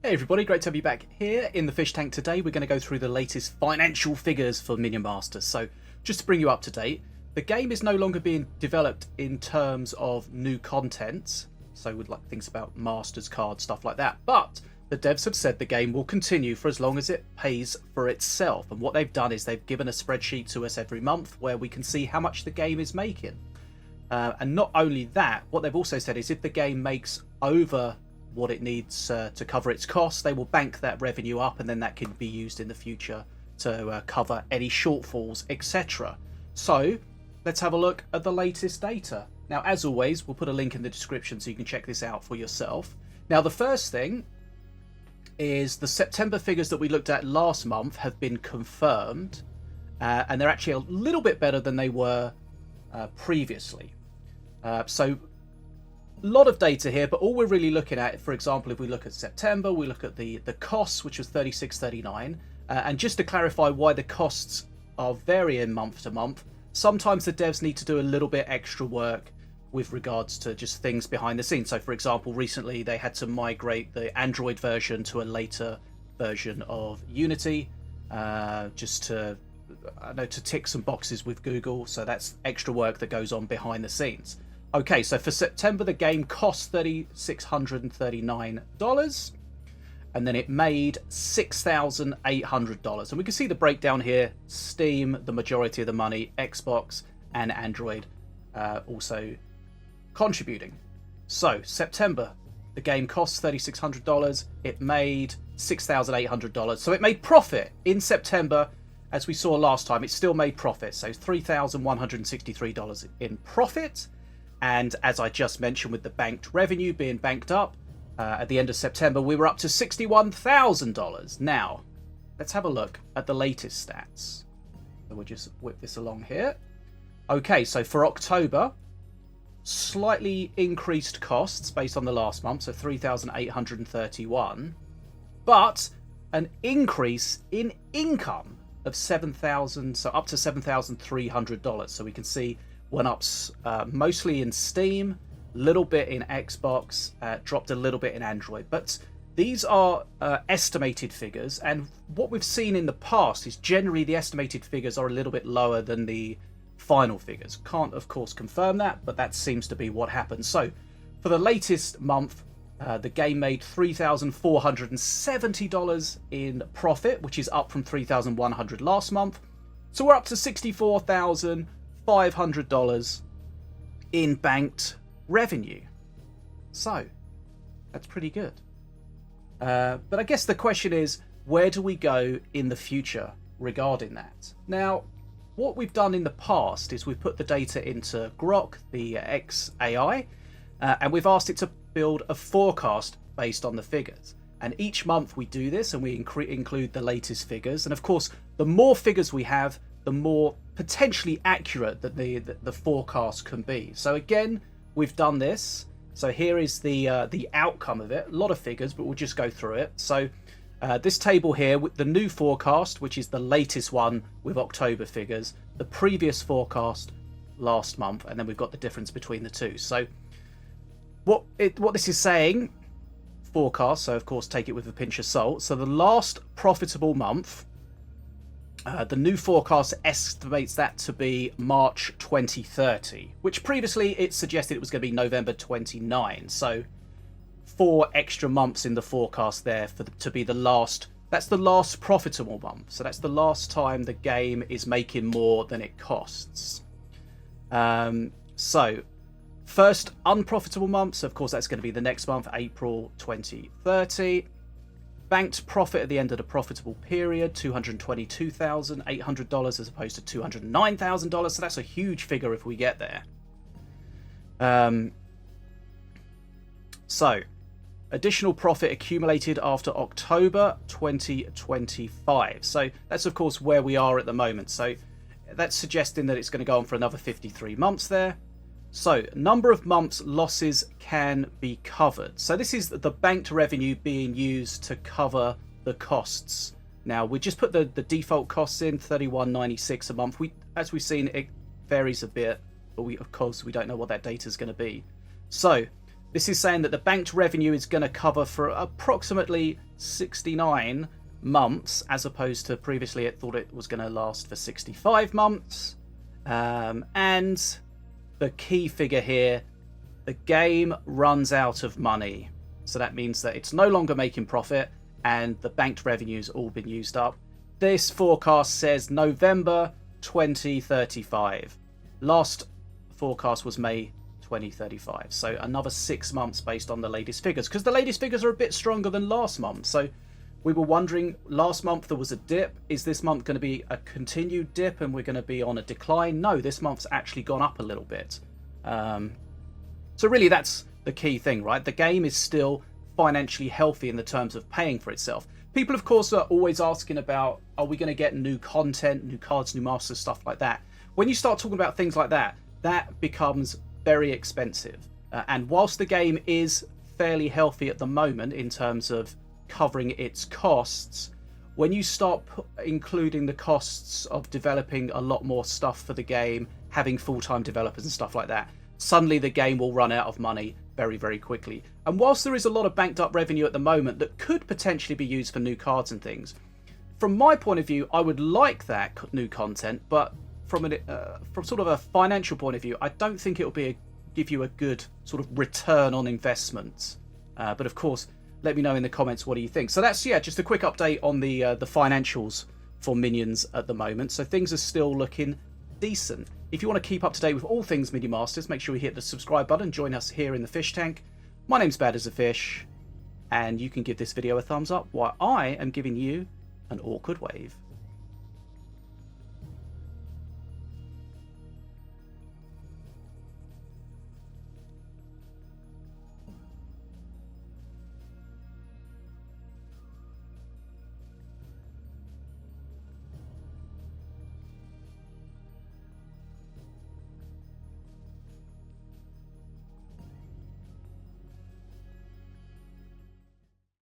Hey everybody, great to have you back here in the fish tank. Today we're going to go through the latest financial figures for Minion Masters. So just to bring you up to date, the game is no longer being developed in terms of new content, so with like things about Masters cards, stuff like that, but the devs have said the game will continue for as long as it pays for itself. And what they've done is they've given a spreadsheet to us every month where we can see how much the game is making. And not only that, what they've also said is if the game makes over what it needs to cover its costs, they will bank that revenue up, and then that can be used in the future to cover any shortfalls, etc. So let's have a look at the latest data. Now, as always, we'll put a link in the description so you can check this out for yourself. Now, the first thing is the September figures that we looked at last month have been confirmed, and they're actually a little bit better than they were previously. So a lot of data here, but all we're really looking at, for example, if we look at September, we look at the costs, which was 36.39, and just to clarify why the costs are varying month to month, sometimes the devs need to do a little bit extra work with regards to just things behind the scenes. So for example, recently they had to migrate the Android version to a later version of Unity, just to tick some boxes with Google. So that's extra work that goes on behind the scenes. Okay, so for September, the game cost $3,639, and then it made $6,800. And we can see the breakdown here: Steam, the majority of the money, Xbox and Android also contributing. So September, the game cost $3,600, it made $6,800. So it made profit in September. As we saw last time, it still made profit, so $3,163 in profit. And as I just mentioned, with the banked revenue being banked up, at the end of September, we were up to $61,000. Now, let's have a look at the latest stats. So we'll just whip this along here. Okay, so for October, slightly increased costs based on the last month, so $3,831, but an increase in income of $7,000, so up to $7,300. So we can see went up mostly in Steam, little bit in Xbox, dropped a little bit in Android. But these are estimated figures, and what we've seen in the past is generally the estimated figures are a little bit lower than the final figures. Can't, of course, confirm that, but that seems to be what happened. So for the latest month, the game made $3,470 in profit, which is up from $3,100 last month. So we're up to $64,500 in banked revenue. So that's pretty good. But I guess the question is, where do we go in the future regarding that? Now, what we've done in the past is we've put the data into Grok, the XAI, and we've asked it to build a forecast based on the figures. And each month we do this, and we include the latest figures. And of course, the more figures we have, the more potentially accurate that the forecast can be. So again, we've done this. So here is the outcome of it. A lot of figures, but we'll just go through it. So this table here with the new forecast, which is the latest one with October figures, the previous forecast last month, and then we've got the difference between the two. So what this is saying, forecast, so of course take it with a pinch of salt. So the last profitable month, the new forecast estimates that to be March 2030, which previously it suggested it was going to be November 29. So 4 extra months in the forecast there to be the last. That's the last profitable month. So that's the last time the game is making more than it costs. So first unprofitable month, so of course that's going to be the next month, April 2030. Banked profit at the end of the profitable period, $222,800 as opposed to $209,000. So that's a huge figure if we get there. So additional profit accumulated after October 2025. So that's of course where we are at the moment. So that's suggesting that it's going to go on for another 53 months there. So number of months losses can be covered. So this is the banked revenue being used to cover the costs. Now we just put the default costs in, $31.96 a month. As we've seen, it varies a bit, but of course we don't know what that data is going to be. So This is saying that the banked revenue is going to cover for approximately 69 months, as opposed to previously it thought it was going to last for 65 months. And the key figure here, the game runs out of money. So that means that it's no longer making profit and the banked revenue's all been used up. This forecast says November 2035. Last forecast was May 2035. So another 6 months based on the latest figures, because the latest figures are a bit stronger than last month. So we were wondering, last month there was a dip. Is this month going to be a continued dip and we're going to be on a decline? No, this month's actually gone up a little bit. So really that's the key thing, right? The game is still financially healthy in the terms of paying for itself. People, of course, are always asking about, are we going to get new content, new cards, new masters, stuff like that? When you start talking about things like that, that becomes very expensive. And whilst the game is fairly healthy at the moment in terms of covering its costs, when you start including the costs of developing a lot more stuff for the game, having full-time developers and stuff like that, suddenly the game will run out of money very, very quickly. And whilst there is a lot of banked up revenue at the moment that could potentially be used for new cards and things, from my point of view, I would like that new content, but from sort of a financial point of view, I don't think it will give you a good sort of return on investment. But of course, let me know in the comments what do you think. So that's, yeah, just a quick update on the financials for Minions at the moment. So things are still looking decent. If you want to keep up to date with all things Minion Masters, make sure you hit the subscribe button. Join us here in the fish tank. My name's Bad as a Fish, and you can give this video a thumbs up while I am giving you an awkward wave.